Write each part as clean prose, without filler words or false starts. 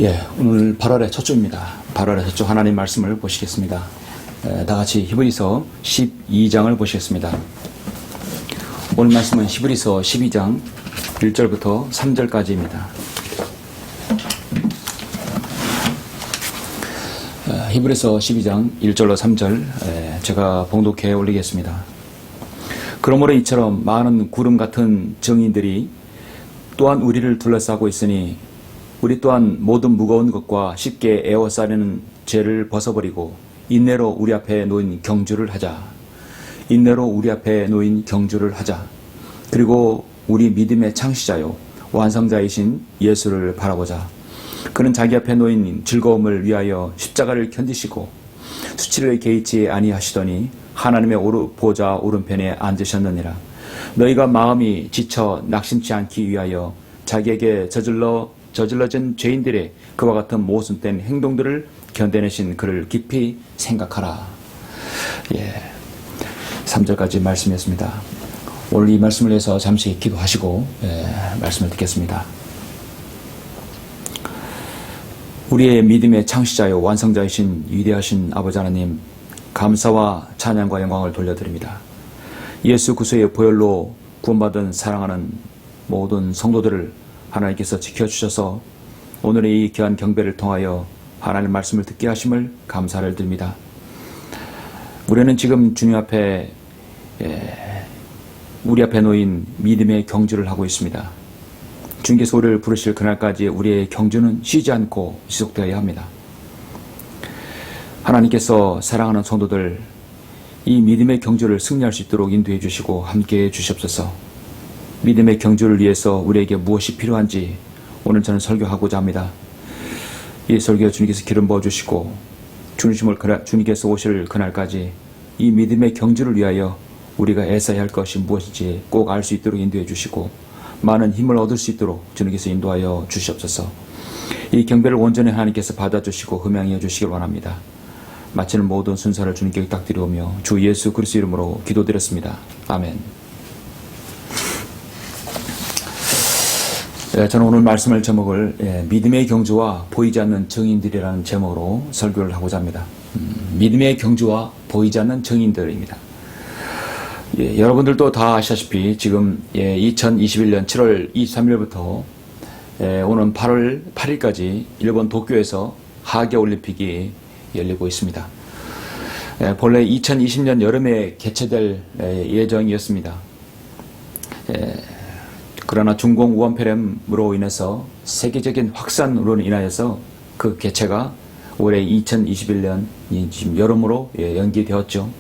예, 오늘 8월의 첫 주입니다. 8월의 첫 주 하나님 말씀을 보시겠습니다. 다 같이 히브리서 12장을 보시겠습니다. 오늘 말씀은 히브리서 12장 1절부터 3절까지입니다. 히브리서 12장 1절로 3절 제가 봉독해 올리겠습니다. 그러므로 이처럼 많은 구름 같은 증인들이 또한 우리를 둘러싸고 있으니 우리 또한 모든 무거운 것과 쉽게 에워싸려는 죄를 벗어버리고 인내로 우리 앞에 놓인 경주를 하자. 인내로 우리 앞에 놓인 경주를 하자. 그리고 우리 믿음의 창시자요 완성자이신 예수를 바라보자. 그는 자기 앞에 놓인 즐거움을 위하여 십자가를 견디시고 수치를 개의치 아니하시더니 하나님의 보좌 오른편에 앉으셨느니라. 너희가 마음이 지쳐 낙심치 않기 위하여 자기에게 저질러진 죄인들의 그와 같은 모순된 행동들을 견뎌내신 그를 깊이 생각하라. 3절까지 말씀이었습니다. 오늘 이 말씀을 위해서 잠시 기도하시고 말씀을 듣겠습니다. 우리의 믿음의 창시자요 완성자이신 위대하신 아버지 하나님, 감사와 찬양과 영광을 돌려드립니다. 예수 그리스도의 보혈로 구원받은 사랑하는 모든 성도들을 하나님께서 지켜주셔서 오늘의 이 귀한 경배를 통하여 하나님 말씀을 듣게 하심을 감사를 드립니다. 우리는 지금 주님 앞에 우리 앞에 놓인 믿음의 경주를 하고 있습니다. 주님께서 우리를 부르실 그날까지 우리의 경주는 쉬지 않고 지속되어야 합니다. 하나님께서 사랑하는 성도들 이 믿음의 경주를 승리할 수 있도록 인도해 주시고 함께해 주시옵소서. 믿음의 경주를 위해서 우리에게 무엇이 필요한지 오늘 저는 설교하고자 합니다. 이 설교 주님께서 기름 부어주시고 주님께서 오실 그날까지 이 믿음의 경주를 위하여 우리가 애써야 할 것이 무엇인지 꼭 알 수 있도록 인도해 주시고 많은 힘을 얻을 수 있도록 주님께서 인도하여 주시옵소서. 이 경배를 온전히 하나님께서 받아주시고 흠양해 주시길 원합니다. 마치는 모든 순서를 주님께 부탁드리오며 주 예수 그리스도 이름으로 기도드렸습니다. 아멘. 저는 오늘 말씀할 제목을 믿음의 경주와 보이지 않는 증인들이라는 제목으로 설교를 하고자 합니다. 믿음의 경주와 보이지 않는 증인들입니다. 여러분들도 다 아시다시피 지금 2021년 7월 23일부터 오는 8월 8일까지 일본 도쿄에서 하계올림픽이 열리고 있습니다. 본래 2020년 여름에 개최될 예정이었습니다. 그러나 중공 우한폐렴으로 인해서 세계적인 확산으로 인하여서 그 개최가 올해 2021년 지금 여름으로 연기되었죠.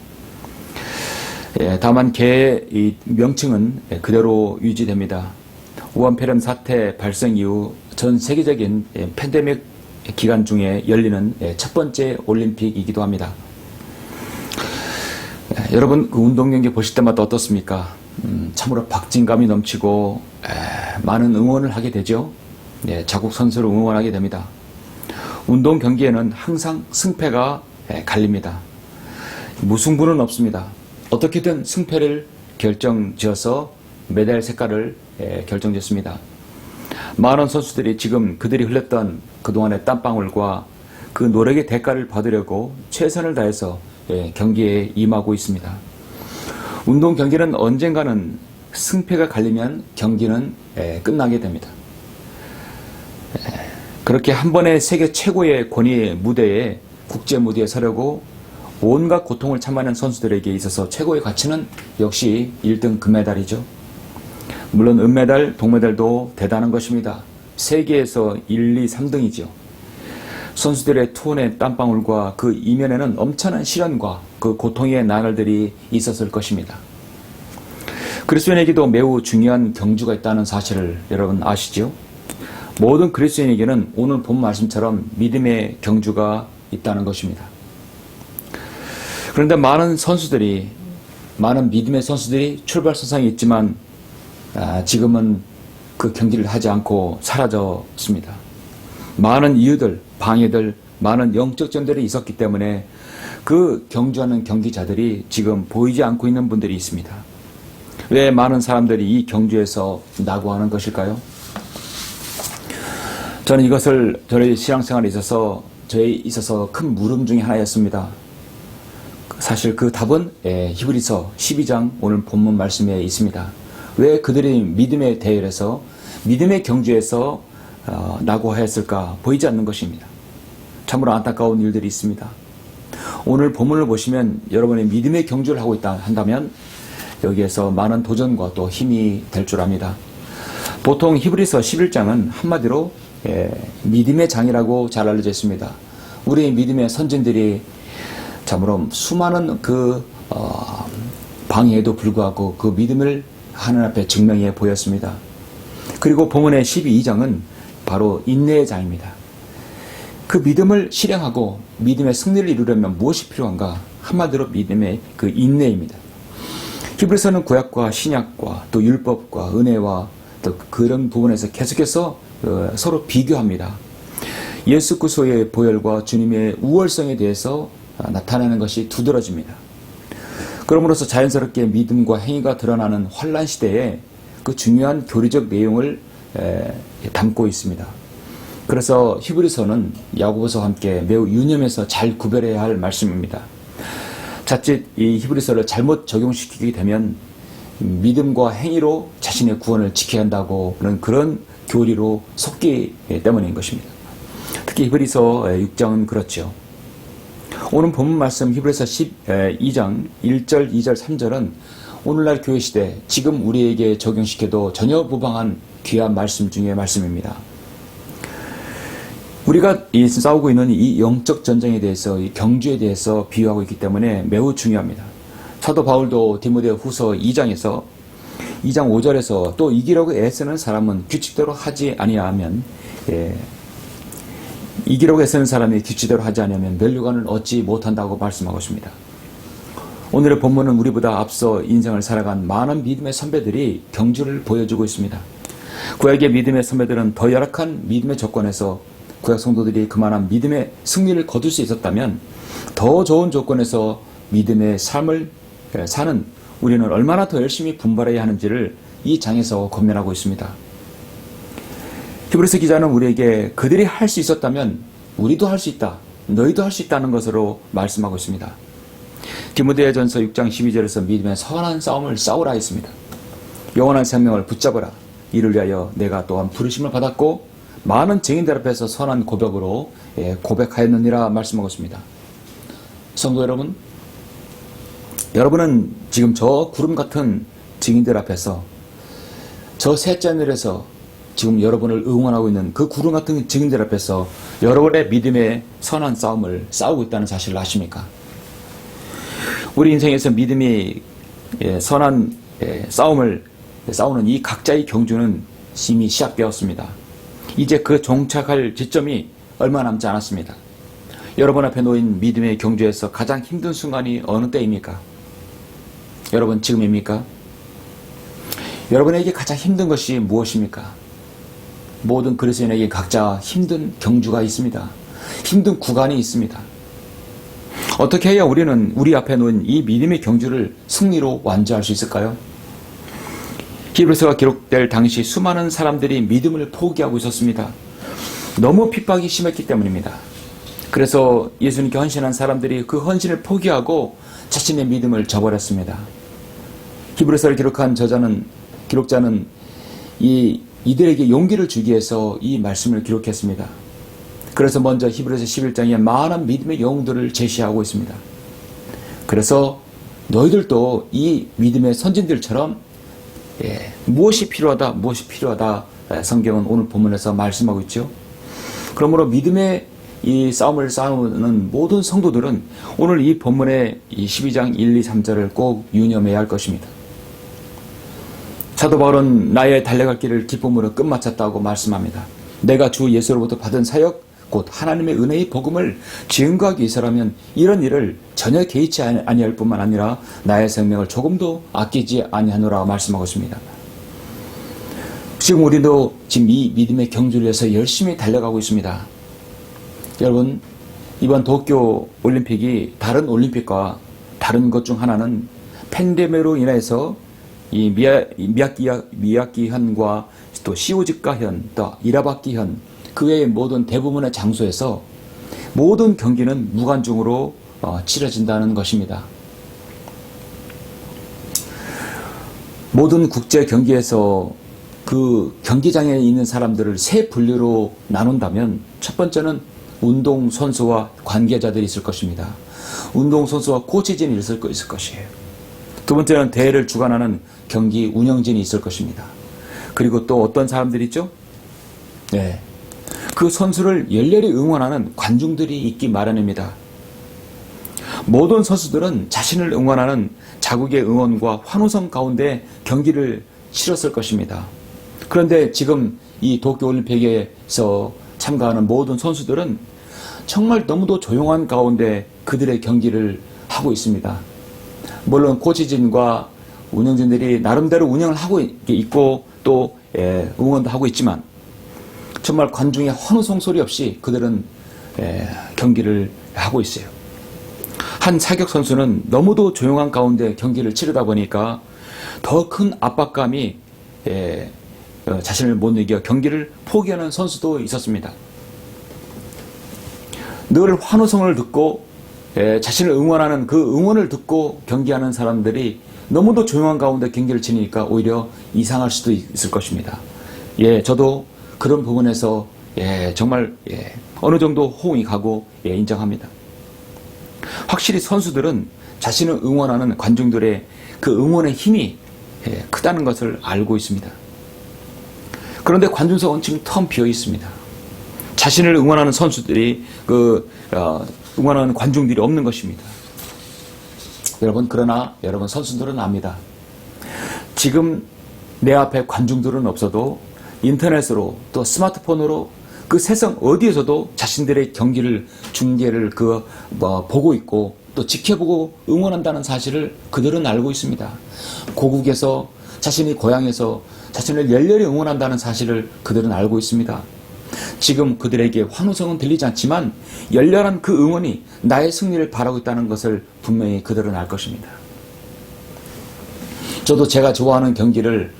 다만 개의 명칭은 그대로 유지됩니다. 우한폐렴 사태 발생 이후 전 세계적인 팬데믹 기간 중에 열리는 첫 번째 올림픽이기도 합니다. 여러분 그 운동 경기 보실 때마다 어떻습니까? 참으로 박진감이 넘치고 많은 응원을 하게 되죠. 자국 선수를 응원하게 됩니다. 운동 경기에는 항상 승패가 갈립니다. 무승부는 없습니다. 어떻게든 승패를 결정지어서 메달 색깔을 결정짓습니다. 많은 선수들이 지금 그들이 흘렸던 그동안의 땀방울과 그 노력의 대가를 받으려고 최선을 다해서 경기에 임하고 있습니다. 운동 경기는 언젠가는 승패가 갈리면 경기는 끝나게 됩니다. 그렇게 한 번의 세계 최고의 권위의 무대에 국제 무대에 서려고 온갖 고통을 참아낸 선수들에게 있어서 최고의 가치는 역시 1등 금메달이죠. 물론 은메달, 동메달도 대단한 것입니다. 세계에서 1, 2, 3등이죠. 선수들의 투혼의 땀방울과 그 이면에는 엄청난 시련과 그 고통의 나날들이 있었을 것입니다. 그리스도인에게도 매우 중요한 경주가 있다는 사실을 여러분 아시죠? 모든 그리스도인에게는 오늘 본 말씀처럼 믿음의 경주가 있다는 것입니다. 그런데 많은 믿음의 선수들이 출발선상에 있지만 지금은 그 경기를 하지 않고 사라졌습니다. 많은 이유들, 방해들, 많은 영적 점들이 있었기 때문에 그 경주하는 경기자들이 지금 보이지 않고 있는 분들이 있습니다. 왜 많은 사람들이 이 경주에서 낙오하는 것일까요? 저는 이것을 저의 신앙생활에 있어서 저에 있어서 큰 물음 중에 하나였습니다. 사실 그 답은 히브리서 12장 오늘 본문 말씀에 있습니다. 왜 그들이 믿음의 대열에서 믿음의 경주에서 낙오하였을까? 보이지 않는 것입니다. 참으로 안타까운 일들이 있습니다. 오늘 본문을 보시면 여러분의 믿음의 경주를 하고 있다 한다면 여기에서 많은 도전과 또 힘이 될 줄 압니다. 보통 히브리서 11장은 한마디로 믿음의 장이라고 잘 알려져 있습니다. 우리 믿음의 선진들이 참으로 수많은 방해에도 불구하고 그 믿음을 하나님 앞에 증명해 보였습니다. 그리고 본문의 12장은 바로 인내의 장입니다. 그 믿음을 실행하고 믿음의 승리를 이루려면 무엇이 필요한가? 한마디로 믿음의 그 인내입니다. 히브리서는 구약과 신약과 또 율법과 은혜와 또 그런 부분에서 계속해서 서로 비교합니다. 예수 그리스도의 보혈과 주님의 우월성에 대해서 나타나는 것이 두드러집니다. 그러므로서 자연스럽게 믿음과 행위가 드러나는 환란 시대에 그 중요한 교리적 내용을 담고 있습니다. 그래서 히브리서는 야고보서와 함께 매우 유념해서 잘 구별해야 할 말씀입니다. 자칫 이 히브리서를 잘못 적용시키게 되면 믿음과 행위로 자신의 구원을 지켜야 한다고 그런 교리로 속기 때문인 것입니다. 특히 히브리서 6장은 그렇죠. 오늘 본문 말씀 히브리서 12장 1절, 2절, 3절은 오늘날 교회 시대 지금 우리에게 적용시켜도 전혀 무방한 귀한 말씀 중의 말씀입니다. 우리가 싸우고 있는 이 영적 전쟁에 대해서 이 경주에 대해서 비유하고 있기 때문에 매우 중요합니다. 사도 바울도 디모데 후서 2장에서 2장 5절에서 또 이기려고 애쓰는 사람은 규칙대로 하지 아니하면 이기려고 애쓰는 사람이 규칙대로 하지 않으면 면류관을 얻지 못한다고 말씀하고 있습니다. 오늘의 본문은 우리보다 앞서 인생을 살아간 많은 믿음의 선배들이 경주를 보여주고 있습니다. 구약의 믿음의 선배들은 더 열악한 믿음의 조건에서 구약 성도들이 그만한 믿음의 승리를 거둘 수 있었다면 더 좋은 조건에서 믿음의 삶을 사는 우리는 얼마나 더 열심히 분발해야 하는지를 이 장에서 권면하고 있습니다. 히브리서 기자는 우리에게 그들이 할 수 있었다면 우리도 할 수 있다, 너희도 할 수 있다는 것으로 말씀하고 있습니다. 디모데전서 6장 12절에서 믿음의 선한 싸움을 싸우라 했습니다. 영원한 생명을 붙잡으라. 이를 위하여 내가 또한 부르심을 받았고 많은 증인들 앞에서 선한 고백으로 고백하였느니라 말씀하고 있습니다. 성도 여러분, 여러분은 지금 저 구름 같은 증인들 앞에서 저 셋째 하늘에서 지금 여러분을 응원하고 있는 그 구름 같은 증인들 앞에서 여러분의 믿음의 선한 싸움을 싸우고 있다는 사실을 아십니까? 우리 인생에서 믿음이 선한 싸움을 싸우는 이 각자의 경주는 이미 시작되었습니다. 이제 그 종착할 지점이 얼마 남지 않았습니다. 여러분 앞에 놓인 믿음의 경주에서 가장 힘든 순간이 어느 때입니까? 여러분, 지금입니까? 여러분에게 가장 힘든 것이 무엇입니까? 모든 그리스도인에게 각자 힘든 경주가 있습니다. 힘든 구간이 있습니다. 어떻게 해야 우리는 우리 앞에 놓인 이 믿음의 경주를 승리로 완주할 수 있을까요? 히브리서가 기록될 당시 수많은 사람들이 믿음을 포기하고 있었습니다. 너무 핍박이 심했기 때문입니다. 그래서 예수님께 헌신한 사람들이 그 헌신을 포기하고 자신의 믿음을 저버렸습니다. 히브리서를 기록한 기록자는 이들에게 용기를 주기 위해서 이 말씀을 기록했습니다. 그래서 먼저 히브리서 11장에 많은 믿음의 영웅들을 제시하고 있습니다. 그래서 너희들도 이 믿음의 선진들처럼 무엇이 필요하다 성경은 오늘 본문에서 말씀하고 있죠. 그러므로 믿음의 이 싸움을 싸우는 모든 성도들은 오늘 이 본문의 이 12장 1, 2, 3절을 꼭 유념해야 할 것입니다. 사도 바울은 나의 달려갈 길을 기쁨으로 끝마쳤다고 말씀합니다. 내가 주 예수로부터 받은 사역 곧 하나님의 은혜의 복음을 증거하기 위해서라면 이런 일을 전혀 개의치 아니할 뿐만 아니라 나의 생명을 조금도 아끼지 아니하노라 말씀하고 있습니다. 지금 우리도 지금 이 믿음의 경주를 위해서 열심히 달려가고 있습니다. 여러분, 이번 도쿄 올림픽이 다른 올림픽과 다른 것 중 하나는 팬데믹으로 인해서 이 미야기현과 또 시오즈카현, 또 이라바키현 그 외의 모든 대부분의 장소에서 모든 경기는 무관중으로 치러진다는 것입니다. 모든 국제 경기에서 그 경기장에 있는 사람들을 세 분류로 나눈다면 첫 번째는 운동선수와 관계자들이 있을 것입니다. 운동선수와 코치진이 있을 것이에요. 두 번째는 대회를 주관하는 경기 운영진이 있을 것입니다. 그리고 또 어떤 사람들이 있죠? 그 선수를 열렬히 응원하는 관중들이 있기 마련입니다. 모든 선수들은 자신을 응원하는 자국의 응원과 환호성 가운데 경기를 치렀을 것입니다. 그런데 지금 이 도쿄올림픽에서 참가하는 모든 선수들은 정말 너무도 조용한 가운데 그들의 경기를 하고 있습니다. 물론 코치진과 운영진들이 나름대로 운영을 하고 있고 또 응원도 하고 있지만 정말 관중의 환호성 소리 없이 그들은 경기를 하고 있어요. 한 사격 선수는 너무도 조용한 가운데 경기를 치르다 보니까 더 큰 압박감이 자신을 못 이겨 경기를 포기하는 선수도 있었습니다. 늘 환호성을 듣고 자신을 응원하는 그 응원을 듣고 경기하는 사람들이 너무도 조용한 가운데 경기를 치니까 오히려 이상할 수도 있을 것입니다. 저도 그런 부분에서 정말 어느 정도 호응이 가고 인정합니다. 확실히 선수들은 자신을 응원하는 관중들의 그 응원의 힘이 크다는 것을 알고 있습니다. 그런데 관중석은 지금 텅 비어 있습니다. 자신을 응원하는 선수들이 응원하는 관중들이 없는 것입니다. 여러분, 그러나 여러분 선수들은 압니다. 지금 내 앞에 관중들은 없어도 인터넷으로 또 스마트폰으로 그 세상 어디에서도 자신들의 경기를 중계를 보고 있고 또 지켜보고 응원한다는 사실을 그들은 알고 있습니다. 고국에서 자신이 고향에서 자신을 열렬히 응원한다는 사실을 그들은 알고 있습니다. 지금 그들에게 환호성은 들리지 않지만 열렬한 그 응원이 나의 승리를 바라고 있다는 것을 분명히 그들은 알 것입니다. 저도 제가 좋아하는 경기를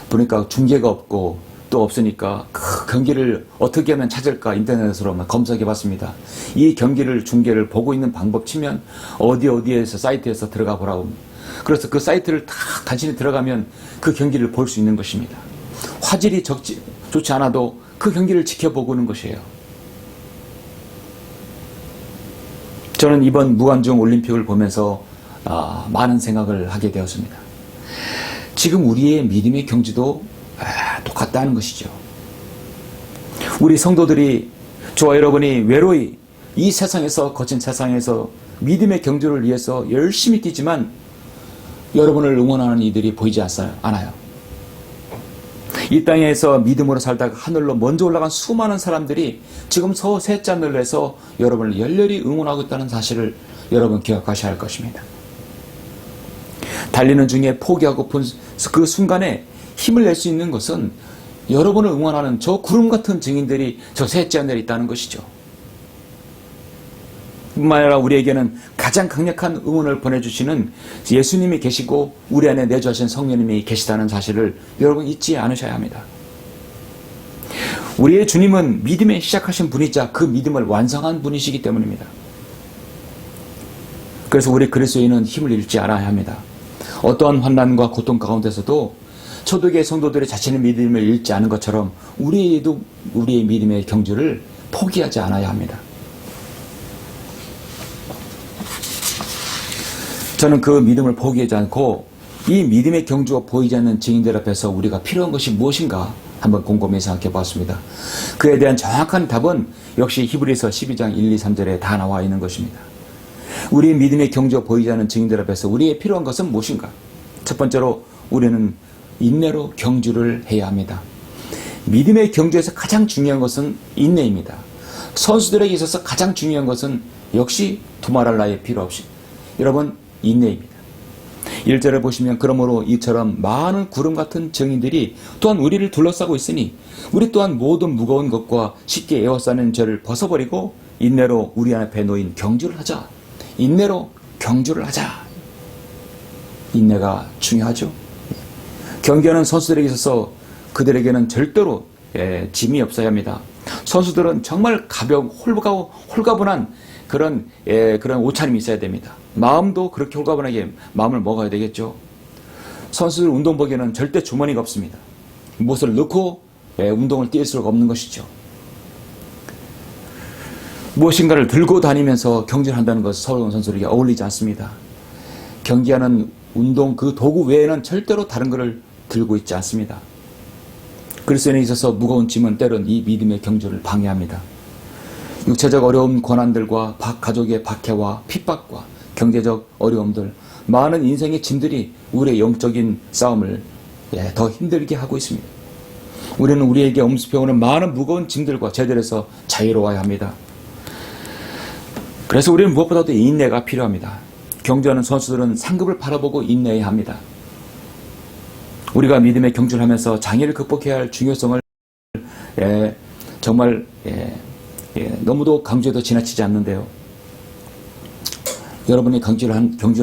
보니까 중계가 없고 또 없으니까 그 경기를 어떻게 하면 찾을까 인터넷으로 검색해 봤습니다. 이 경기를 중계를 보고 있는 방법 치면 어디에서 사이트에서 들어가 보라고 합니다. 그래서 그 사이트를 다 간신히 들어가면 그 경기를 볼 수 있는 것입니다. 화질이 좋지 않아도 그 경기를 지켜보고 있는 것이에요. 저는 이번 무관중 올림픽을 보면서 많은 생각을 하게 되었습니다. 지금 우리의 믿음의 경지도 똑같다는 것이죠. 우리 성도들이, 저와 여러분이 외로이 이 세상에서, 거친 세상에서 믿음의 경주를 위해서 열심히 뛰지만 여러분을 응원하는 이들이 보이지 않아요. 이 땅에서 믿음으로 살다가 하늘로 먼저 올라간 수많은 사람들이 지금 셋째 하늘에서 여러분을 열렬히 응원하고 있다는 사실을 여러분 기억하셔야 할 것입니다. 달리는 중에 포기하고픈 그 순간에 힘을 낼 수 있는 것은 여러분을 응원하는 저 구름 같은 증인들이 저 셋째 하늘에 있다는 것이죠. 뿐만 아니라 우리에게는 가장 강력한 응원을 보내주시는 예수님이 계시고 우리 안에 내주하신 성령님이 계시다는 사실을 여러분 잊지 않으셔야 합니다. 우리의 주님은 믿음에 시작하신 분이자 그 믿음을 완성한 분이시기 때문입니다. 그래서 우리 그리스도인은 힘을 잃지 않아야 합니다. 어떠한 환난과 고통 가운데서도 초대교회 성도들이 자신의 믿음을 잃지 않은 것처럼 우리도 우리의 믿음의 경주를 포기하지 않아야 합니다. 저는 그 믿음을 포기하지 않고 이 믿음의 경주가 보이지 않는 증인들 앞에서 우리가 필요한 것이 무엇인가 한번 곰곰이 생각해 봤습니다. 그에 대한 정확한 답은 역시 히브리서 12장 1, 2, 3절에 다 나와 있는 것입니다. 우리의 믿음의 경주가 보이지 않는 증인들 앞에서 우리의 필요한 것은 무엇인가? 첫 번째로 우리는 인내로 경주를 해야 합니다. 믿음의 경주에서 가장 중요한 것은 인내입니다. 선수들에게 있어서 가장 중요한 것은 역시 두말할 나위 필요 없이 여러분 인내입니다. 1절을 보시면 그러므로 이처럼 많은 구름 같은 증인들이 또한 우리를 둘러싸고 있으니 우리 또한 모든 무거운 것과 쉽게 에워싸는 죄를 벗어버리고 인내로 우리 앞에 놓인 경주를 하자. 인내로 경주를 하자. 인내가 중요하죠. 경기하는 선수들에게 있어서 그들에게는 절대로 짐이 없어야 합니다. 선수들은 정말 가벼운 홀가분한 그런 오차림이 있어야 됩니다. 마음도 그렇게 홀가분하게 마음을 먹어야 되겠죠. 선수들 운동복에는 절대 주머니가 없습니다. 무엇을 넣고 운동을 뛸 수가 없는 것이죠. 무엇인가를 들고 다니면서 경기를 한다는 것은 서울 선수에게 어울리지 않습니다. 경기하는 운동 그 도구 외에는 절대로 다른 것을 들고 있지 않습니다. 그리스도인에 있어서 무거운 짐은 때론 이 믿음의 경주를 방해합니다. 육체적 어려운 고난들과 가족의 박해와 핍박과 경제적 어려움들, 많은 인생의 짐들이 우리의 영적인 싸움을 더 힘들게 하고 있습니다. 우리는 우리에게 엄습해오는 많은 무거운 짐들과 죄들에서 자유로워야 합니다. 그래서 우리는 무엇보다도 인내가 필요합니다. 경주하는 선수들은 상급을 바라보고 인내해야 합니다. 우리가 믿음의 경주를 하면서 장애를 극복해야 할 중요성을 정말 너무도 강조해도 지나치지 않는데요. 여러분이 경주를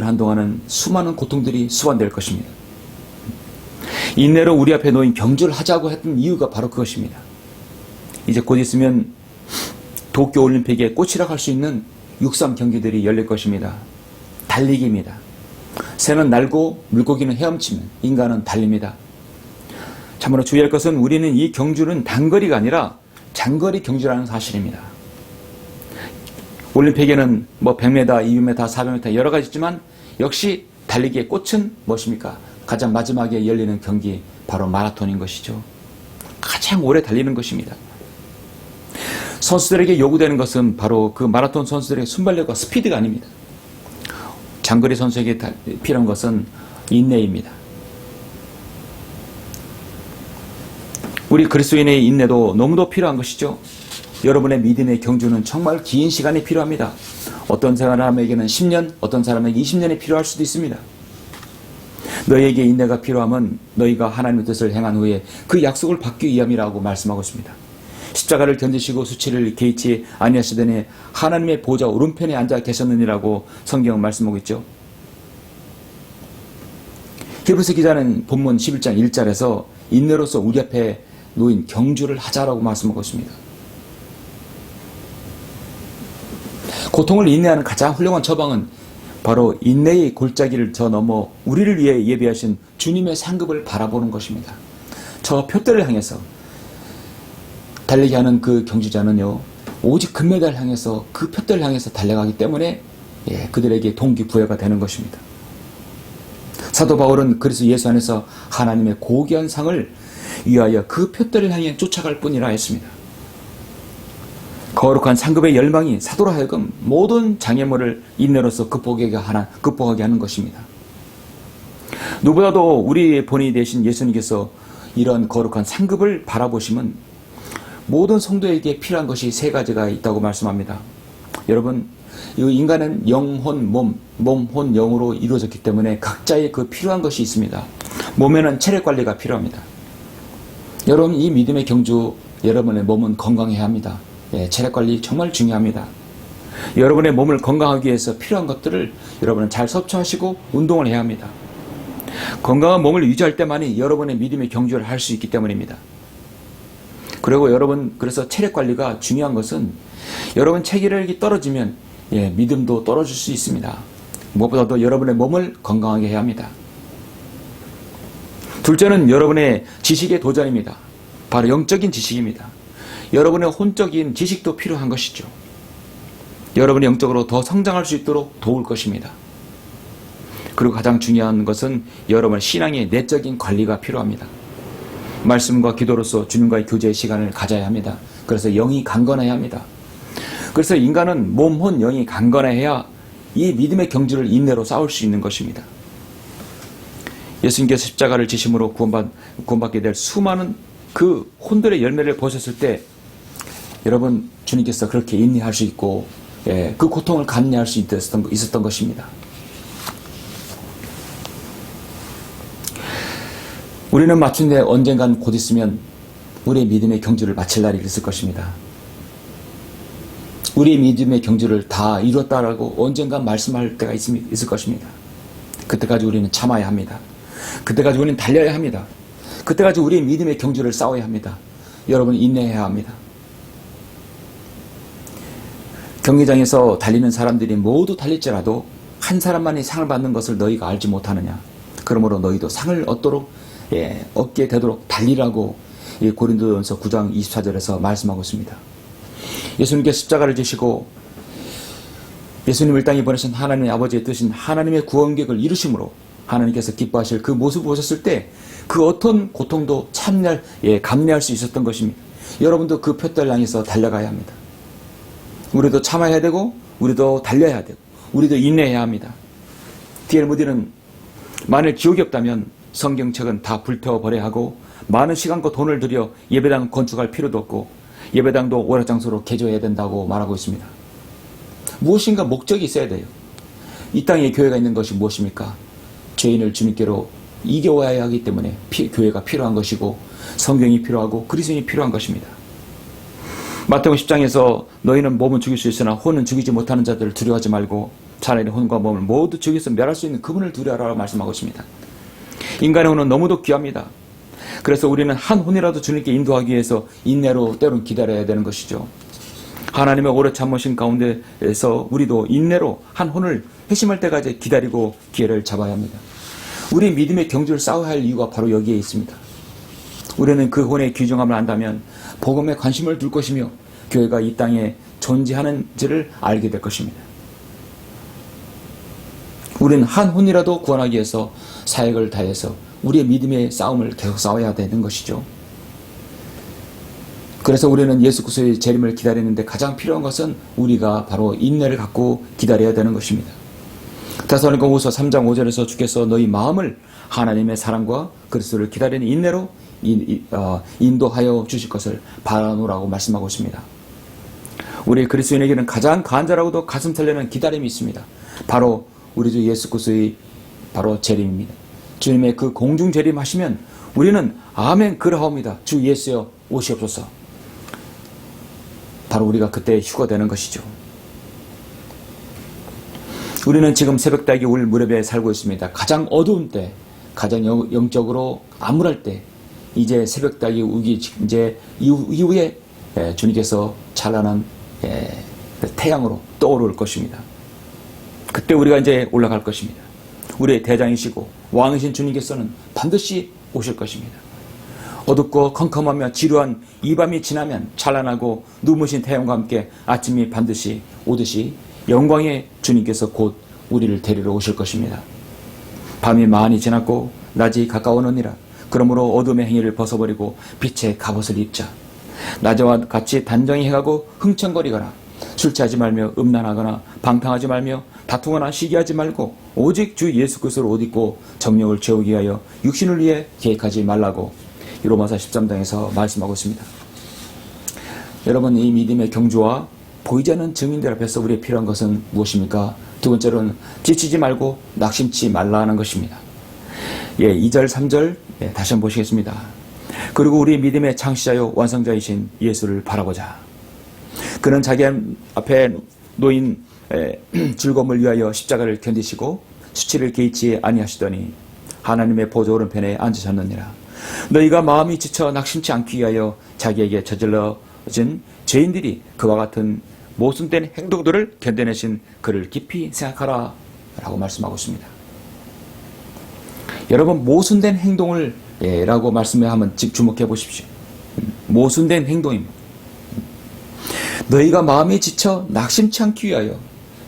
한 동안은 수많은 고통들이 수반될 것입니다. 인내로 우리 앞에 놓인 경주를 하자고 했던 이유가 바로 그것입니다. 이제 곧 있으면 도쿄올림픽의 꽃이라고 할 수 있는 육상 경기들이 열릴 것입니다. 달리기입니다. 새는 날고 물고기는 헤엄치면 인간은 달립니다. 참으로 주의할 것은 우리는 이 경주는 단거리가 아니라 장거리 경주라는 사실입니다. 올림픽에는 100m, 200m, 400m 여러 가지 있지만 역시 달리기의 꽃은 무엇입니까? 가장 마지막에 열리는 경기 바로 마라톤인 것이죠. 가장 오래 달리는 것입니다. 선수들에게 요구되는 것은 바로 그 마라톤 선수들의 순발력과 스피드가 아닙니다. 장거리 선수에게 필요한 것은 인내입니다. 우리 그리스도인의 인내도 너무도 필요한 것이죠. 여러분의 믿음의 경주는 정말 긴 시간이 필요합니다. 어떤 사람에게는 10년, 어떤 사람에게 20년이 필요할 수도 있습니다. 너희에게 인내가 필요하면 너희가 하나님의 뜻을 행한 후에 그 약속을 받기 위함이라고 말씀하고 있습니다. 십자가를 견디시고 수치를 개의치 아니하시더니 하나님의 보좌 오른편에 앉아 계셨느니라고 성경은 말씀하고 있죠. 히브리서 기자는 본문 11장 1절에서 인내로서 우리 앞에 놓인 경주를 하자라고 말씀하고 있습니다. 고통을 인내하는 가장 훌륭한 처방은 바로 인내의 골짜기를 저 넘어 우리를 위해 예비하신 주님의 상급을 바라보는 것입니다. 저 표대를 향해서 달리게 하는 그 경주자는요, 오직 금메달을 향해서 그 표대를 향해서 달려가기 때문에 그들에게 동기부여가 되는 것입니다. 사도 바울은 그리스도 예수 안에서 하나님의 고귀한 상을 위하여 그 표대를 향해 쫓아갈 뿐이라 했습니다. 거룩한 상급의 열망이 사도로 하여금 모든 장애물을 인내로서 극복하게 하는 것입니다. 누구보다도 우리의 본인이 되신 예수님께서 이런 거룩한 상급을 바라보시면 모든 성도에게 필요한 것이 세 가지가 있다고 말씀합니다. 여러분, 이 인간은 영혼, 몸, 혼, 영으로 이루어졌기 때문에 각자의 그 필요한 것이 있습니다. 몸에는 체력 관리가 필요합니다. 여러분, 이 믿음의 경주, 여러분의 몸은 건강해야 합니다. 체력 관리 정말 중요합니다. 여러분의 몸을 건강하기 위해서 필요한 것들을 여러분은 잘 섭취하시고 운동을 해야 합니다. 건강한 몸을 유지할 때만이 여러분의 믿음의 경주를 할 수 있기 때문입니다. 그리고 여러분, 그래서 체력 관리가 중요한 것은 여러분 체력이 떨어지면 믿음도 떨어질 수 있습니다. 무엇보다도 여러분의 몸을 건강하게 해야 합니다. 둘째는 여러분의 지식의 도전입니다. 바로 영적인 지식입니다. 여러분의 혼적인 지식도 필요한 것이죠. 여러분이 영적으로 더 성장할 수 있도록 도울 것입니다. 그리고 가장 중요한 것은 여러분의 신앙의 내적인 관리가 필요합니다. 말씀과 기도로서 주님과의 교제의 시간을 가져야 합니다. 그래서 영이 강건해야 합니다. 그래서 인간은 몸, 혼, 영이 강건해야 이 믿음의 경주를 인내로 싸울 수 있는 것입니다. 예수님께서 십자가를 지심으로 구원받게 될 수많은 그 혼들의 열매를 보셨을 때 여러분, 주님께서 그렇게 인내할 수 있고 그 고통을 감내할 수 있었던 것입니다. 우리는 마침내 언젠간 곧 있으면 우리의 믿음의 경주를 마칠 날이 있을 것입니다. 우리의 믿음의 경주를 다 이뤘다라고 언젠간 말씀할 때가 있을 것입니다. 그때까지 우리는 참아야 합니다. 그때까지 우리는 달려야 합니다. 그때까지 우리의 믿음의 경주를 싸워야 합니다. 여러분, 인내해야 합니다. 경기장에서 달리는 사람들이 모두 달릴지라도 한 사람만이 상을 받는 것을 너희가 알지 못하느냐. 그러므로 너희도 상을 얻게 되도록 달리라고 고린도전서 9장 24절에서 말씀하고 있습니다. 예수님께서 십자가를 지시고 예수님을 땅에 보내신 하나님의 아버지의 뜻인 하나님의 구원계획을 이루심으로 하나님께서 기뻐하실 그 모습을 보셨을 때 그 어떤 고통도 감내할 수 있었던 것입니다. 여러분도 그 표대를 향해서 달려가야 합니다. 우리도 참아야 되고 우리도 달려야 되고 우리도 인내해야 합니다. D.L. 무디는 만일 기억이 없다면 성경책은 다 불태워버려야 하고 많은 시간과 돈을 들여 예배당 건축할 필요도 없고 예배당도 오락장소로 개조해야 된다고 말하고 있습니다. 무엇인가 목적이 있어야 돼요. 이 땅에 교회가 있는 것이 무엇입니까? 죄인을 주님께로 이겨와야 하기 때문에 교회가 필요한 것이고 성경이 필요하고 그리스도인이 필요한 것입니다. 마태복음 10장에서 너희는 몸은 죽일 수 있으나 혼은 죽이지 못하는 자들을 두려워하지 말고 차라리 혼과 몸을 모두 죽여서 멸할 수 있는 그분을 두려워하라고 말씀하고 있습니다. 인간의 혼은 너무도 귀합니다. 그래서 우리는 한 혼이라도 주님께 인도하기 위해서 인내로 때로는 기다려야 되는 것이죠. 하나님의 오래 참으신 가운데에서 우리도 인내로 한 혼을 회심할 때까지 기다리고 기회를 잡아야 합니다. 우리 믿음의 경주를 싸워야 할 이유가 바로 여기에 있습니다. 우리는 그 혼의 귀중함을 안다면 복음에 관심을 둘 것이며 교회가 이 땅에 존재하는지를 알게 될 것입니다. 우리는 한 혼이라도 구원하기 위해서 사역을 다해서 우리의 믿음의 싸움을 계속 싸워야 되는 것이죠. 그래서 우리는 예수 그리스도의 재림을 기다리는데 가장 필요한 것은 우리가 바로 인내를 갖고 기다려야 되는 것입니다. 데살로니가후서 3장 5절에서 주께서 너희 마음을 하나님의 사랑과 그리스도를 기다리는 인내로 인도하여 주실 것을 바라노라고 말씀하고 있습니다. 우리 그리스도인에게는 가장 간절하고도 가슴 설레는 기다림이 있습니다. 바로 우리 주 예수 그리스도의 바로 재림입니다. 주님의 그 공중 재림하시면 우리는 아멘 그러하옵니다. 주 예수여 오시옵소서. 바로 우리가 그때 휴거되는 것이죠. 우리는 지금 새벽닭이 울 무렵에 살고 있습니다. 가장 어두운 때, 가장 영적으로 암울할 때, 이제 새벽닭이 우기 이제 이후에 주님께서 찬란한 태양으로 떠오를 것입니다. 그때 우리가 이제 올라갈 것입니다. 우리의 대장이시고 왕이신 주님께서는 반드시 오실 것입니다. 어둡고 컴컴하며 지루한 이 밤이 지나면 찬란하고 눈부신 태양과 함께 아침이 반드시 오듯이 영광의 주님께서 곧 우리를 데리러 오실 것입니다. 밤이 많이 지났고 낮이 가까워오느니라. 그러므로 어둠의 행위를 벗어버리고 빛의 갑옷을 입자. 낮에와 같이 단정히 행하고 흥청거리거나 술 취하지 말며 음란하거나 방탕하지 말며 다투거나 시기하지 말고 오직 주 예수 그리스도를 옷 입고 정욕을 채우기 위하여 육신을 위해 계획하지 말라고 로마서 13장에서 말씀하고 있습니다. 여러분, 이 믿음의 경주와 보이지 않는 증인들 앞에서 우리의 필요한 것은 무엇입니까? 두 번째로는 지치지 말고 낙심치 말라 하는 것입니다. 2절 3절 다시 한번 보시겠습니다. 그리고 우리 믿음의 창시자요 완성자이신 예수를 바라보자. 그는 자기 앞에 놓인 즐거움을 위하여 십자가를 견디시고 수치를 개의치 아니하시더니 하나님의 보좌 오른편에 앉으셨느니라. 너희가 마음이 지쳐 낙심치 않기 위하여 자기에게 저질러진 죄인들이 그와 같은 모순된 행동들을 견뎌내신 그를 깊이 생각하라 라고 말씀하고 있습니다. 여러분, 모순된 행동을 라고 말씀을 한번 주목해 보십시오. 모순된 행동입니다. 너희가 마음이 지쳐 낙심치 않기 위하여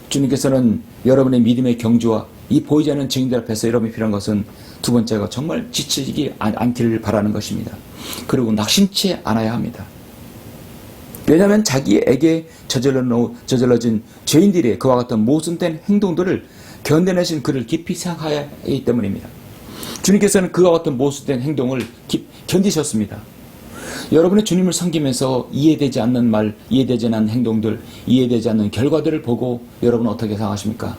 주님께서는 여러분의 믿음의 경주와 이 보이지 않는 증인들 앞에서 여러분이 필요한 것은 두 번째가 정말 지치지 않기를 바라는 것입니다. 그리고 낙심치 않아야 합니다. 왜냐하면 자기에게 저질러진 죄인들이 그와 같은 모순된 행동들을 견뎌내신 그를 깊이 생각해야 하기 때문입니다. 주님께서는 그와 같은 모순된 행동을 견디셨습니다. 여러분의 주님을 섬기면서 이해되지 않는 말, 이해되지 않는 행동들, 이해되지 않는 결과들을 보고 여러분은 어떻게 생각하십니까?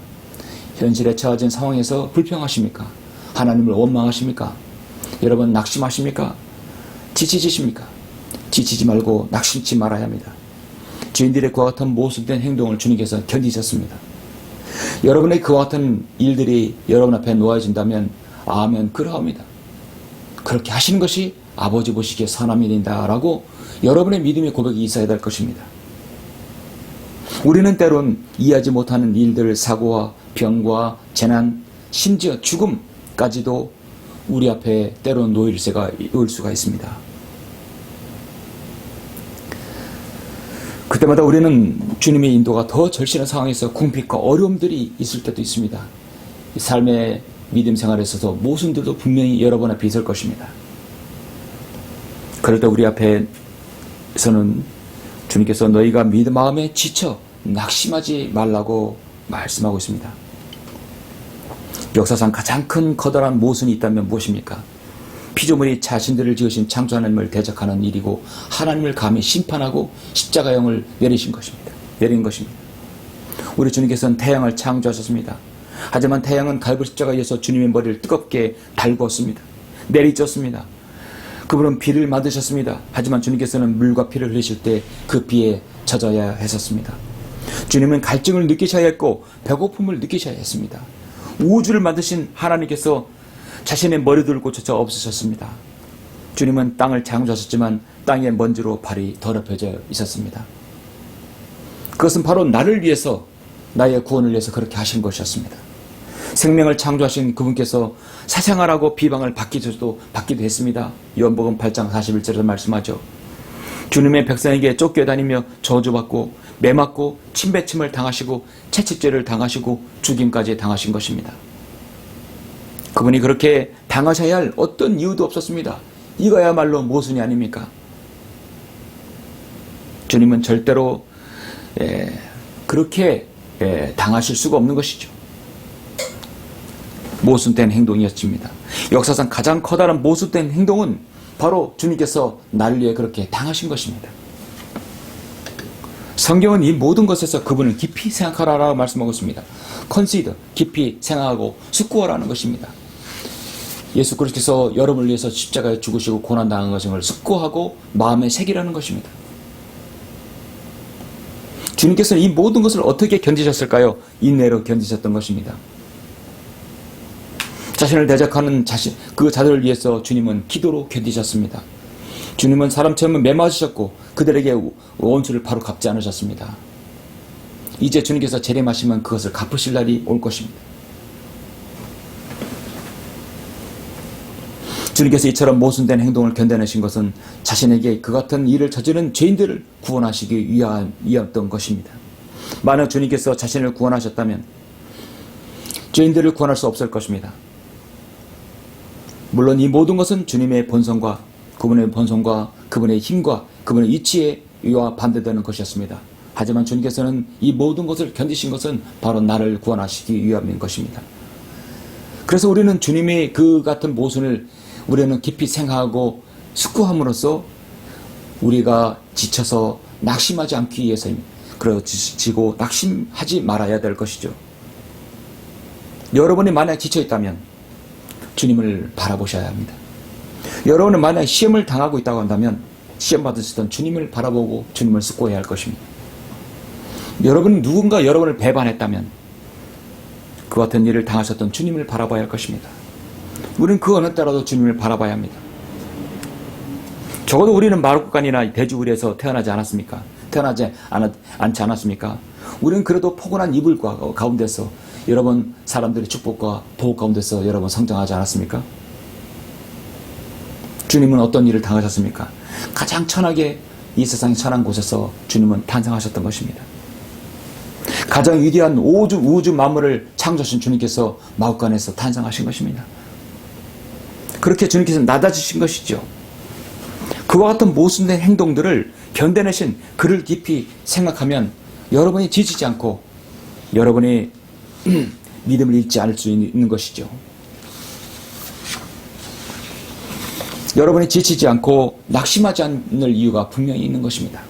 현실에 처해진 상황에서 불평하십니까? 하나님을 원망하십니까? 여러분 낙심하십니까? 지치십니까? 지치지 말고 낙심치 말아야 합니다. 주인들의 그와 같은 모순된 행동을 주님께서 견디셨습니다. 여러분의 그와 같은 일들이 여러분 앞에 놓아진다면 아멘 그러합니다. 그렇게 하시는 것이 아버지 보시기에 선함이 된다라고 여러분의 믿음의 고백이 있어야 될 것입니다. 우리는 때론 이해하지 못하는 일들, 사고와 병과 재난, 심지어 죽음까지도 우리 앞에 때론 놓일 수가 있습니다. 그때마다 우리는 주님의 인도가 더 절실한 상황에서 궁핍과 어려움들이 있을 때도 있습니다. 삶의 믿음 생활에 있어서 모순들도 분명히 여러분 앞에 있을 것입니다. 그럴 때 우리 앞에서는 주님께서 너희가 믿음 마음에 지쳐 낙심하지 말라고 말씀하고 있습니다. 역사상 가장 큰 커다란 모순이 있다면 무엇입니까? 피조물이 자신들을 지으신 창조 하나님을 대적하는 일이고 하나님을 감히 심판하고 십자가형을 내린 것입니다. 우리 주님께서는 태양을 창조하셨습니다. 하지만 태양은 갈보 십자가에서 주님의 머리를 뜨겁게 달구었습니다. 내리쳤습니다. 그분은 비를 만드셨습니다. 하지만 주님께서는 물과 피를 흘리실 때 그 비에 젖어야 했었습니다. 주님은 갈증을 느끼셔야 했고 배고픔을 느끼셔야 했습니다. 우주를 만드신 하나님께서 자신의 머리들을 고쳐서 없으셨습니다. 주님은 땅을 창조하셨지만 땅의 먼지로 발이 더럽혀져 있었습니다. 그것은 바로 나를 위해서, 나의 구원을 위해서 그렇게 하신 것이었습니다. 생명을 창조하신 그분께서 사생활하고 비방을 받기도 했습니다. 요한복음 8장 41절에서 말씀하죠. 주님의 백성에게 쫓겨다니며 저주받고 매맞고 침배침을 당하시고 채찍질을 당하시고 죽임까지 당하신 것입니다. 그분이 그렇게 당하셔야 할 어떤 이유도 없었습니다. 이거야말로 모순이 아닙니까? 주님은 절대로 그렇게 당하실 수가 없는 것이죠. 모순된 행동이었습니다. 역사상 가장 커다란 모순된 행동은 바로 주님께서 나를 위해 그렇게 당하신 것입니다. 성경은 이 모든 것에서 그분을 깊이 생각하라고 말씀하고 있습니다. consider, 깊이 생각하고 숙고하라는 것입니다. 예수 그리스도께서 여러분을 위해서 십자가에 죽으시고 고난당한 것을 숙고하고 마음에 새기라는 것입니다. 주님께서는 이 모든 것을 어떻게 견디셨을까요? 인내로 견디셨던 것입니다. 자신을 대적하는 그 자들을 위해서 주님은 기도로 견디셨습니다. 주님은 사람처럼 매맞으셨고 그들에게 원수를 바로 갚지 않으셨습니다. 이제 주님께서 재림하시면 그것을 갚으실 날이 올 것입니다. 주님께서 이처럼 모순된 행동을 견뎌내신 것은 자신에게 그 같은 일을 저지른 죄인들을 구원하시기 위함이었던 것입니다. 만약 주님께서 자신을 구원하셨다면 죄인들을 구원할 수 없을 것입니다. 물론 이 모든 것은 주님의 본성과 그분의 힘과 그분의 이치와 반대되는 것이었습니다. 하지만 주님께서는 이 모든 것을 견디신 것은 바로 나를 구원하시기 위함인 것입니다. 그래서 우리는 주님의 그 같은 모순을 우리는 깊이 생각하고 숙고함으로써 우리가 지쳐서 낙심하지 않기 위해서입니다. 그러지고 낙심하지 말아야 될 것이죠. 여러분이 만약 지쳐있다면 주님을 바라보셔야 합니다. 여러분은 만약 시험을 당하고 있다고 한다면 시험 받으시던 주님을 바라보고 주님을 숙고해야 할 것입니다. 여러분이 누군가 여러분을 배반했다면 그 같은 일을 당하셨던 주님을 바라봐야 할 것입니다. 우리는 그 어느 때라도 주님을 바라봐야 합니다. 적어도 우리는 마루국간이나 대지우리에서 태어나지 않았습니까? 태어나지 않지 않았습니까? 우리는 그래도 포근한 이불 가운데서 여러분 사람들의 축복과 보호 가운데서 여러분 성장하지 않았습니까? 주님은 어떤 일을 당하셨습니까? 가장 천하게 이 세상의 천한 곳에서 주님은 탄생하셨던 것입니다. 가장 위대한 우주 만물을 창조하신 주님께서 마구간에서 탄생하신 것입니다. 그렇게 주님께서 낮아지신 것이죠. 그와 같은 모순된 행동들을 견뎌내신 그를 깊이 생각하면 여러분이 지치지 않고 여러분이 믿음을 잃지 않을 수 있는 것이죠. 여러분이 지치지 않고 낙심하지 않을 이유가 분명히 있는 것입니다.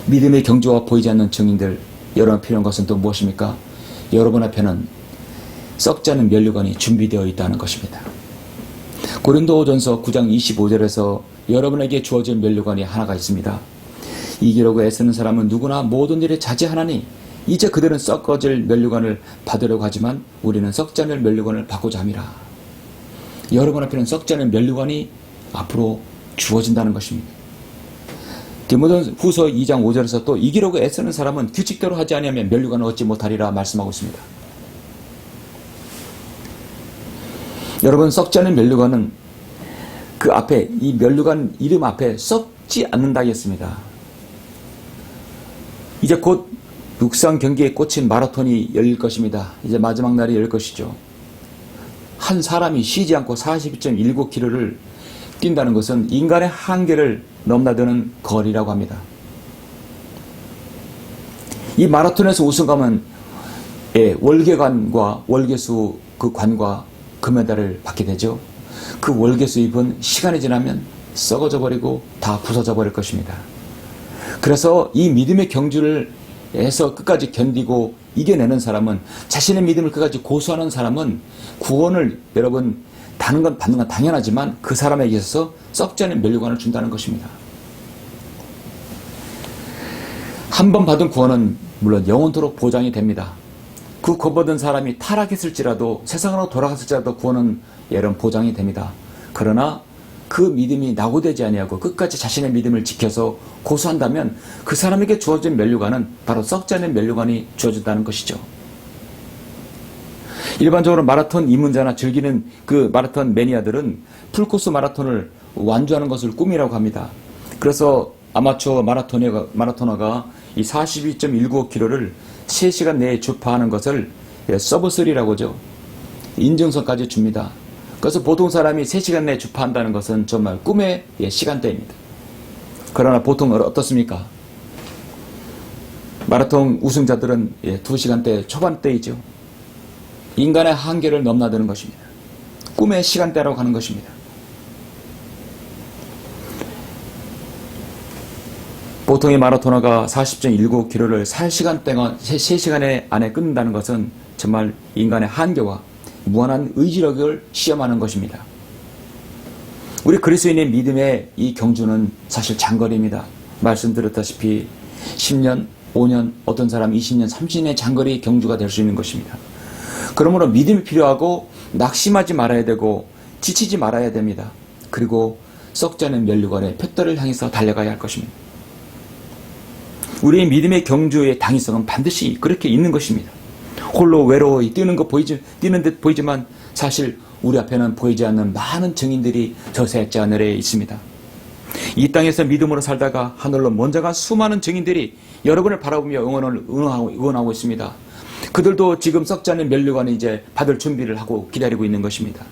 믿음의 경주와 보이지 않는 증인들, 여러분 필요한 것은 또 무엇입니까? 여러분 앞에는 썩지 않은 면류관이 준비되어 있다는 것입니다. 고린도전서 9장 25절에서 여러분에게 주어진 면류관이 하나가 있습니다. 이기려고 애쓰는 사람은 누구나 모든 일에 자제하나니 이제 그들은 썩어질 면류관을 받으려고 하지만 우리는 썩지 않을 면류관을 받고자 함이라. 여러분 앞에는 썩지 않은 면류관이 앞으로 주어진다는 것입니다. 디모데후서 2장 5절에서 또 이기려고 애쓰는 사람은 규칙대로 하지 아니하면 면류관을 얻지 못하리라 말씀하고 있습니다. 여러분, 썩지 않은 면류관은 그 앞에 이 면류관 이름 앞에 썩지 않는다 했습니다. 이제 곧 육상 경기에 꽂힌 마라톤이 열릴 것입니다. 이제 마지막 날이 열릴 것이죠. 한 사람이 쉬지 않고 42.19km를 뛴다는 것은 인간의 한계를 넘나드는 거리라고 합니다. 이 마라톤에서 우승하면 월계관과 월계수 그 관과 금메달을 받게 되죠. 그 월계수잎은 시간이 지나면 썩어져 버리고 다 부서져 버릴 것입니다. 그래서 이 믿음의 경주를 해서 끝까지 견디고 이겨내는 사람은, 자신의 믿음을 끝까지 고수하는 사람은 구원을 여러분 받는 건 당연하지만 그 사람에게 있어서 썩지 않은 면류관을 준다는 것입니다. 한 번 받은 구원은 물론 영원토록 보장이 됩니다. 그 구원받은 사람이 타락했을지라도, 세상으로 돌아갔을지라도 구원은 여러분 보장이 됩니다. 그러나 그 믿음이 낙오되지 아니하고 끝까지 자신의 믿음을 지켜서 고수한다면 그 사람에게 주어진 면류관은 바로 썩지 않은 면류관이 주어진다는 것이죠. 일반적으로 마라톤 입문자나 즐기는 그 마라톤 매니아들은 풀코스 마라톤을 완주하는 것을 꿈이라고 합니다. 그래서 아마추어 마라토너가 이 42.195km를 3시간 내에 주파하는 것을 서브3라고 하죠. 인증서까지 줍니다. 그래서 보통 사람이 3시간 내에 주파한다는 것은 정말 꿈의 시간대입니다. 그러나 보통 어떻습니까? 마라톤 우승자들은 2시간대 초반대이죠. 인간의 한계를 넘나드는 것입니다. 꿈의 시간대로 가는 것입니다. 보통의 마라토너가 40.19km를 3시간 안에 끊는다는 것은 정말 인간의 한계와 무한한 의지력을 시험하는 것입니다. 우리 그리스도인의 믿음의 이 경주는 사실 장거리입니다. 말씀드렸다시피 10년, 5년, 어떤 사람 20년, 30년의 장거리 경주가 될 수 있는 것입니다. 그러므로 믿음이 필요하고 낙심하지 말아야 되고 지치지 말아야 됩니다. 그리고 썩지 않은 면류관의 표대를 향해서 달려가야 할 것입니다. 우리의 믿음의 경주의 당위성은 반드시 그렇게 있는 것입니다. 홀로 외로이 뛰는 듯 보이지만 사실 우리 앞에는 보이지 않는 많은 증인들이 저 셋째 하늘에 있습니다. 이 땅에서 믿음으로 살다가 하늘로 먼저 간 수많은 증인들이 여러분을 바라보며 응원하고 있습니다. 그들도 지금 썩지 않는 면류관을 이제 받을 준비를 하고 기다리고 있는 것입니다.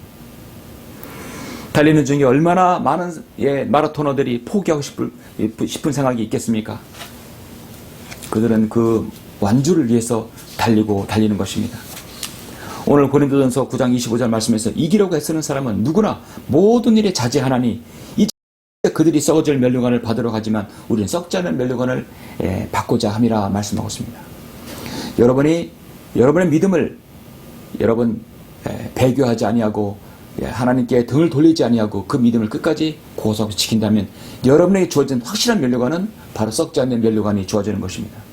달리는 중에 얼마나 많은 마라토너들이 포기하고 싶은 생각이 있겠습니까? 그들은 그 완주를 위해서 달리는 것입니다. 오늘 고린도전서 9장 25절 말씀에서 이기려고 애쓰는 사람은 누구나 모든 일에 자제하나니 이제 그들이 썩어질 면류관을 받으러 가지만 우리는 썩지 않은 면류관을 받고자 함이라 말씀하고 있습니다. 여러분의 믿음을 배교하지 아니하고 하나님께 등을 돌리지 아니하고 그 믿음을 끝까지 고수하고 지킨다면 여러분에게 주어진 확실한 면류관은 바로 썩지 않는 면류관이 주어지는 것입니다.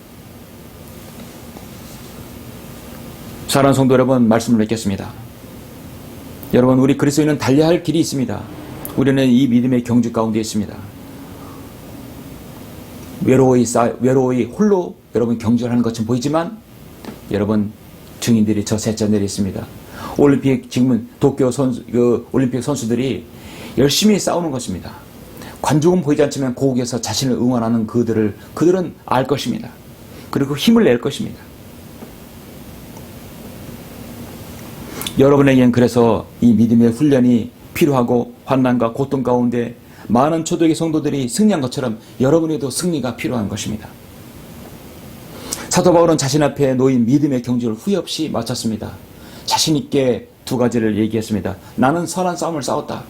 사랑하는 성도 여러분, 말씀을 맺겠습니다. 여러분, 우리 그리스도인은 달려야 할 길이 있습니다. 우리는 이 믿음의 경주 가운데 있습니다. 외로이 홀로 여러분 경주를 하는 것처럼 보이지만 여러분 증인들이 저 셋째 하늘에 있습니다. 지금은 도쿄 올림픽 선수들이 열심히 싸우는 것입니다. 관중은 보이지 않지만 고국에서 자신을 응원하는 그들은 알 것입니다. 그리고 힘을 낼 것입니다. 여러분에겐 그래서 이 믿음의 훈련이 필요하고 환난과 고통 가운데 많은 초대교회 성도들이 승리한 것처럼 여러분에도 승리가 필요한 것입니다. 사도 바울은 자신 앞에 놓인 믿음의 경주를 후회 없이 마쳤습니다. 자신 있게 두 가지를 얘기했습니다. 나는 선한 싸움을 싸웠다.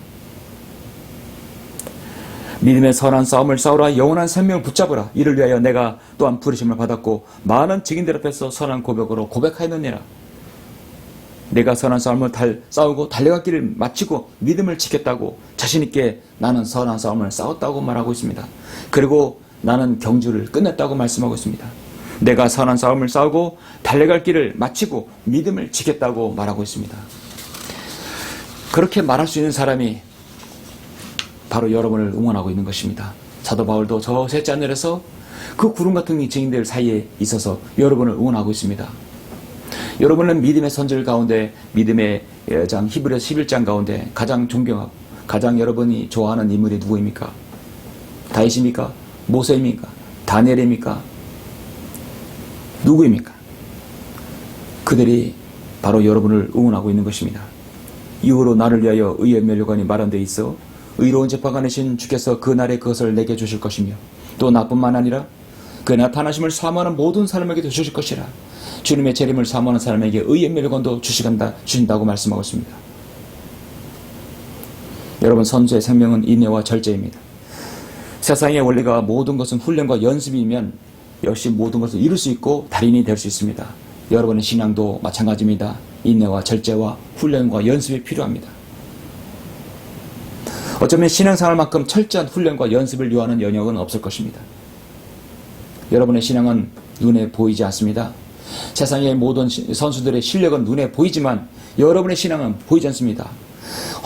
믿음의 선한 싸움을 싸우라. 영원한 생명을 붙잡으라. 이를 위하여 내가 또한 부르심을 받았고 많은 증인들 앞에서 선한 고백으로 고백하였느니라. 내가 선한 싸움을 싸우고 달려갔기를 마치고 믿음을 지켰다고 자신 있게 나는 선한 싸움을 싸웠다고 말하고 있습니다. 그리고 나는 경주를 끝냈다고 말씀하고 있습니다. 내가 선한 싸움을 싸우고 달려갈 길을 마치고 믿음을 지켰다고 말하고 있습니다. 그렇게 말할 수 있는 사람이 바로 여러분을 응원하고 있는 것입니다. 사도 바울도 저 셋째 하늘에서 그 구름 같은 증인들 사이에 있어서 여러분을 응원하고 있습니다. 여러분은 믿음의 선질 가운데 믿음의 장 히브리서 11장 가운데 가장 존경하고 가장 여러분이 좋아하는 인물이 누구입니까? 다윗입니까? 모세입니까? 다니엘입니까? 누구입니까? 그들이 바로 여러분을 응원하고 있는 것입니다. 이후로 나를 위하여 의의 면류관이 마련되어 있어 의로운 재판관이신 주께서 그 날에 그것을 내게 주실 것이며 또 나뿐만 아니라 그 나타나심을 사모하는 모든 사람에게도 주실 것이라. 주님의 재림을 사모하는 사람에게 의의 면류관도 주신다고 말씀하고 있습니다. 여러분, 선수의 생명은 인내와 절제입니다. 세상의 원리가 모든 것은 훈련과 연습이면 역시 모든 것을 이룰 수 있고 달인이 될 수 있습니다. 여러분의 신앙도 마찬가지입니다. 인내와 절제와 훈련과 연습이 필요합니다. 어쩌면 신앙생활만큼 철저한 훈련과 연습을 요하는 영역은 없을 것입니다. 여러분의 신앙은 눈에 보이지 않습니다. 세상의 모든 선수들의 실력은 눈에 보이지만 여러분의 신앙은 보이지 않습니다.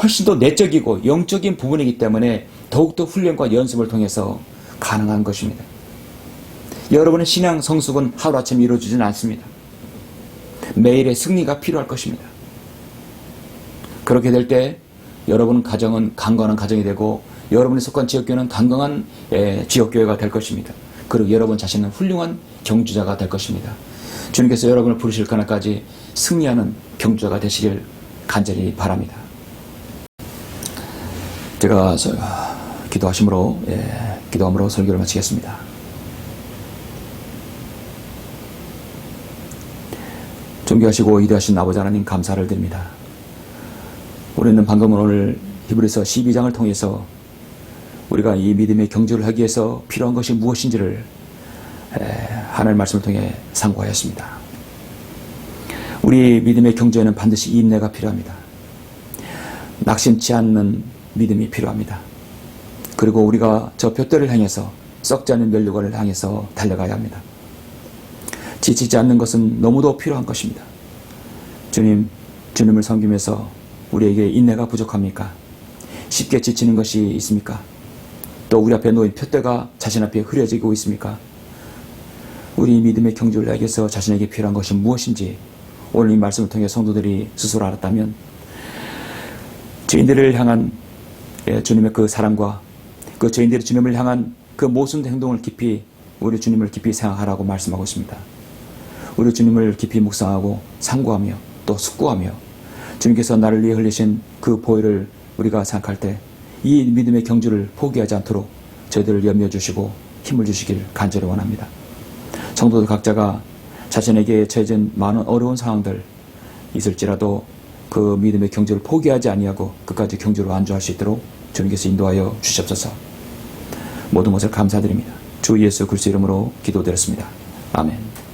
훨씬 더 내적이고 영적인 부분이기 때문에 더욱더 훈련과 연습을 통해서 가능한 것입니다. 여러분의 신앙 성숙은 하루아침에 이루어지지는 않습니다. 매일의 승리가 필요할 것입니다. 그렇게 될 때 여러분 가정은 강건한 가정이 되고 여러분이 속한 지역교회는 강건한 지역교회가 될 것입니다. 그리고 여러분 자신은 훌륭한 경주자가 될 것입니다. 주님께서 여러분을 부르실 그날까지 승리하는 경주자가 되시길 간절히 바랍니다. 제가 기도함으로 설교를 마치겠습니다. 존귀하시고 위대하신 아버지 하나님 감사를 드립니다. 우리는 방금 오늘 히브리서 12장을 통해서 우리가 이 믿음의 경주를 하기 위해서 필요한 것이 무엇인지를 하나님의 말씀을 통해 상고하였습니다. 우리 믿음의 경주에는 반드시 인내가 필요합니다. 낙심치 않는 믿음이 필요합니다. 그리고 우리가 저 둯대를 향해서 썩지 않는 면류관을 향해서 달려가야 합니다. 지치지 않는 것은 너무도 필요한 것입니다. 주님을 섬기면서 우리에게 인내가 부족합니까? 쉽게 지치는 것이 있습니까? 또 우리 앞에 놓인 둯대가 자신 앞에 흐려지고 있습니까? 우리 믿음의 경주를 하기 위해서 자신에게 필요한 것이 무엇인지 오늘 이 말씀을 통해 성도들이 스스로 알았다면 죄인들을 향한 주님의 그 사랑과 그 죄인들이 주님을 향한 그 모든 행동을 깊이 우리 주님을 깊이 생각하라고 말씀하고 있습니다. 우리 주님을 깊이 묵상하고 상고하며 또 숙고하며 주님께서 나를 위해 흘리신 그 보혈을 우리가 생각할 때 이 믿음의 경주를 포기하지 않도록 저희들을 염려 주시고 힘을 주시길 간절히 원합니다. 성도들 각자가 자신에게 처해진 많은 어려운 상황들 있을지라도 그 믿음의 경주를 포기하지 아니하고 끝까지 경주로 안주할 수 있도록 주님께서 인도하여 주시옵소서. 모든 것을 감사드립니다. 주 예수 그리스도 이름으로 기도드렸습니다. 아멘.